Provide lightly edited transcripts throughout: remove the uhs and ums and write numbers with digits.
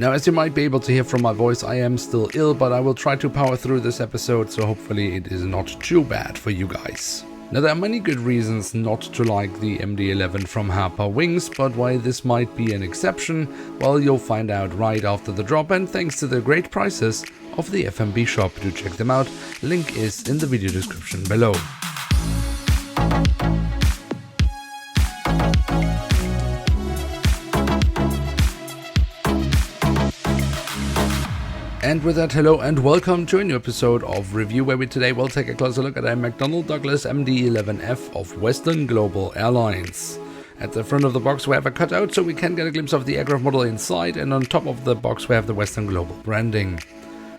Now, as you might be able to hear from my voice, I am still ill, but I will try to power through this episode, so hopefully it is not too bad for you guys. Now, there are many good reasons not to like the MD-11 from Herpa Wings, but why this might be an exception, well, you'll find out right after the drop, and thanks to the great prices of the FMB shop. Do check them out, link is in the video description below. And with that, hello and welcome to a new episode of Review, where we today will take a closer look at a McDonnell Douglas MD-11F of Western Global Airlines. At the front of the box we have a cutout so we can get a glimpse of the aircraft model inside, and on top of the box we have the Western Global branding.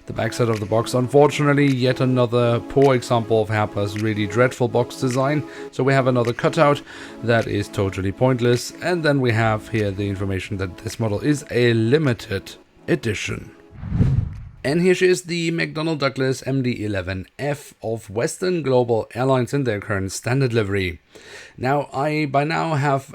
The backside of the box, unfortunately, yet another poor example of Herpa's really dreadful box design. So we have another cutout that is totally pointless, and then we have here the information that this model is a limited edition. And here she is, the McDonnell Douglas MD-11F of Western Global Airlines in their current standard livery. Now, I by now have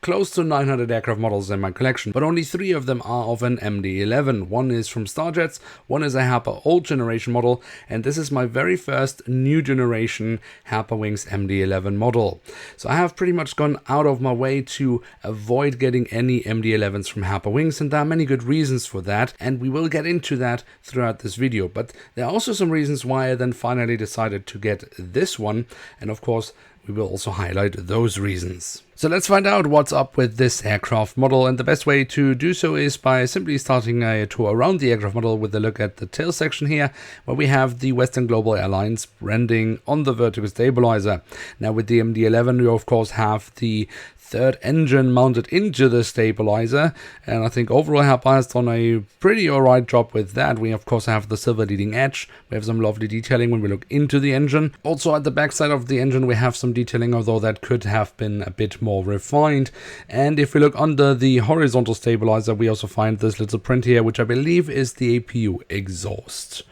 close to 900 aircraft models in my collection, but only 3 of them are of an MD-11. One is from Starjets, one is a Herpa old generation model, and this is my very first new generation Herpa Wings MD-11 model. So I have pretty much gone out of my way to avoid getting any MD-11s from Herpa Wings, and there are many good reasons for that, and we will get into that throughout this video. But there are also some reasons why I then finally decided to get this one, and of course we will also highlight those reasons. So let's find out what's up with this aircraft model, and the best way to do so is by simply starting a tour around the aircraft model with a look at the tail section here, where we have the Western Global Airlines branding on the vertical stabilizer. Now with the MD-11 we of course have the third engine mounted into the stabilizer, and I think overall Herpa has done a pretty alright job with that. We of course have the silver leading edge, we have some lovely detailing when we look into the engine. Also at the backside of the engine we have some detailing, although that could have been a bit more refined. And if we look under the horizontal stabilizer we also find this little print here, which I believe is the APU exhaust.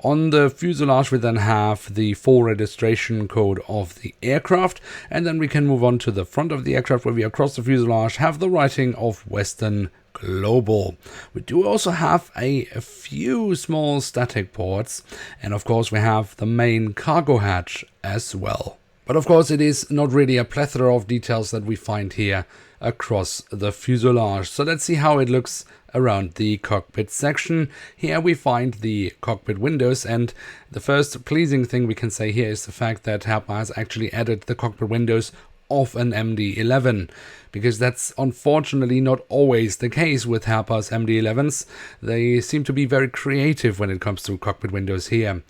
On the fuselage we then have the full registration code of the aircraft, and then we can move on to the front of the aircraft, where we across the fuselage have the writing of Western Global. We do also have a few small static ports, and of course we have the main cargo hatch as well. But of course it is not really a plethora of details that we find here across the fuselage. So let's see how it looks around the cockpit section. Here we find the cockpit windows, and the first pleasing thing we can say here is the fact that Herpa has actually added the cockpit windows of an MD-11, because that's unfortunately not always the case with Herpa's MD-11s. They seem to be very creative when it comes to cockpit windows here.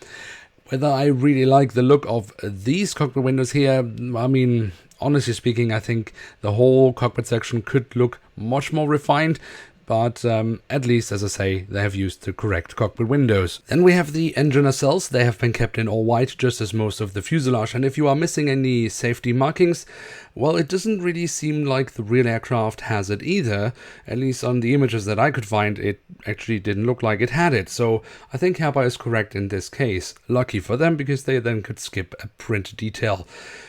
Whether I really like the look of these cockpit windows here, I mean, honestly speaking, I think the whole cockpit section could look much more refined. But at least, as I say, they have used the correct cockpit windows. Then we have the engine nacelles. They have been kept in all white, just as most of the fuselage. And if you are missing any safety markings, well, it doesn't really seem like the real aircraft has it either. At least on the images that I could find, it actually didn't look like it had it. So I think Herpa is correct in this case. Lucky for them, because they then could skip a print detail.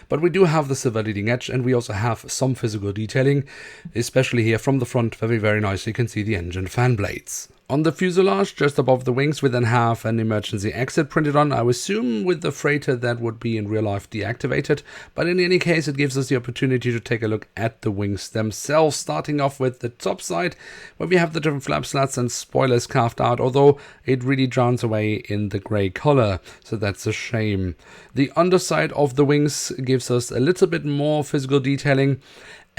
But we do have the silver leading edge, and we also have some physical detailing, especially here from the front. Very nice. You can see the engine fan blades. On the fuselage, just above the wings, we then have an emergency exit printed on. I assume with the freighter that would be in real life deactivated, but in any case it gives us the opportunity to take a look at the wings themselves, starting off with the top side, where we have the different flap slats and spoilers carved out, although it really drowns away in the grey color, so that's a shame. The underside of the wings gives us a little bit more physical detailing.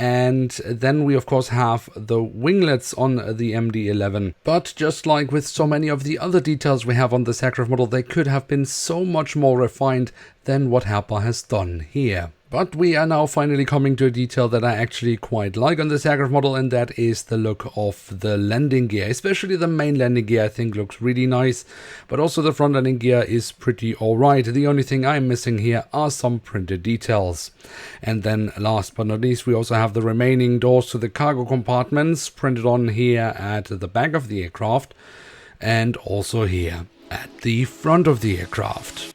And then we of course have the winglets on the MD-11. But just like with so many of the other details we have on this aircraft model, they could have been so much more refined than what Herpa has done here. But we are now finally coming to a detail that I actually quite like on this aircraft model, and that is the look of the landing gear. Especially the main landing gear I think looks really nice, but also the front landing gear is pretty alright. The only thing I'm missing here are some printed details. And then last but not least, we also have the remaining doors to the cargo compartments printed on here at the back of the aircraft, and also here at the front of the aircraft.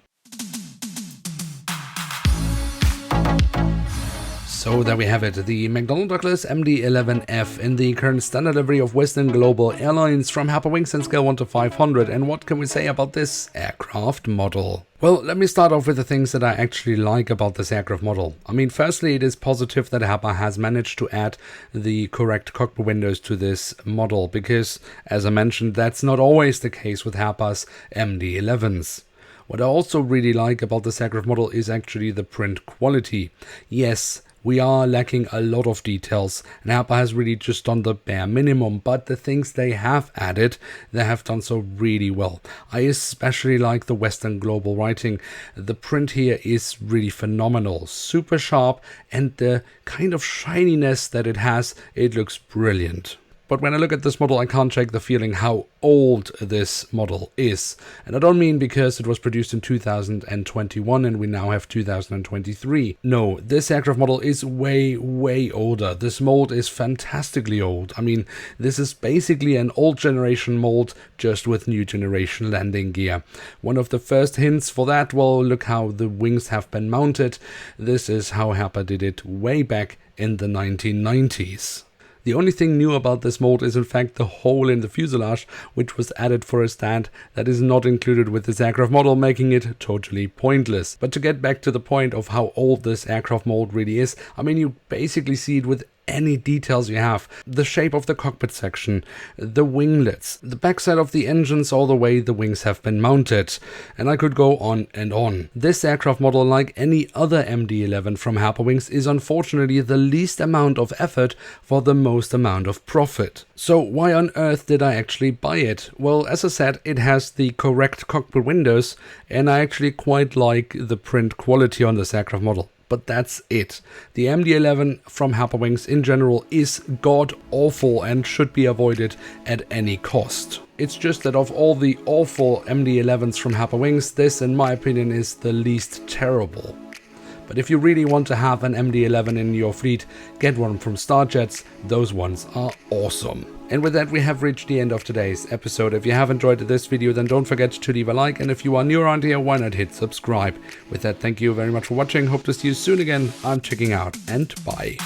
So there we have it, the McDonnell Douglas MD-11F in the current standard livery of Western Global Airlines from Herpa Wings and scale 1 to 500. And what can we say about this aircraft model? Well, let me start off with the things that I actually like about this aircraft model. I mean, firstly, it is positive that Herpa has managed to add the correct cockpit windows to this model, because, as I mentioned, that's not always the case with Herpa's MD-11s. What I also really like about this aircraft model is actually the print quality. Yes, we are lacking a lot of details, and Herpa has really just done the bare minimum, but the things they have added, they have done so really well. I especially like the Western Global writing. The print here is really phenomenal, super sharp, and the kind of shininess that it has, it looks brilliant. But when I look at this model, I can't shake the feeling how old this model is. And I don't mean because it was produced in 2021 and we now have 2023. No, this aircraft model is way, way older. This mold is fantastically old. I mean, this is basically an old generation mold, just with new generation landing gear. One of the first hints for that, well, look how the wings have been mounted. This is how Herpa did it way back in the 1990s. The only thing new about this mold is in fact the hole in the fuselage, which was added for a stand that is not included with this aircraft model, making it totally pointless. But to get back to the point of how old this aircraft mold really is, I mean, you basically see it with any details you have. The shape of the cockpit section, the winglets, the backside of the engines, all the way the wings have been mounted, and I could go on and on. This aircraft model, like any other MD-11 from Herpa Wings, is unfortunately the least amount of effort for the most amount of profit. So why on earth did I actually buy it? Well, as I said, it has the correct cockpit windows, and I actually quite like the print quality on this aircraft model. But that's it. The MD-11 from Herpa Wings in general is god-awful and should be avoided at any cost. It's just that of all the awful MD-11s from Herpa Wings, this, in my opinion, is the least terrible. But if you really want to have an MD-11 in your fleet, get one from Starjets. Those ones are awesome. And with that, we have reached the end of today's episode. If you have enjoyed this video, then don't forget to leave a like, and if you are new around here, why not hit subscribe. With that, thank you very much for watching. Hope to see you soon again. I'm checking out, and bye.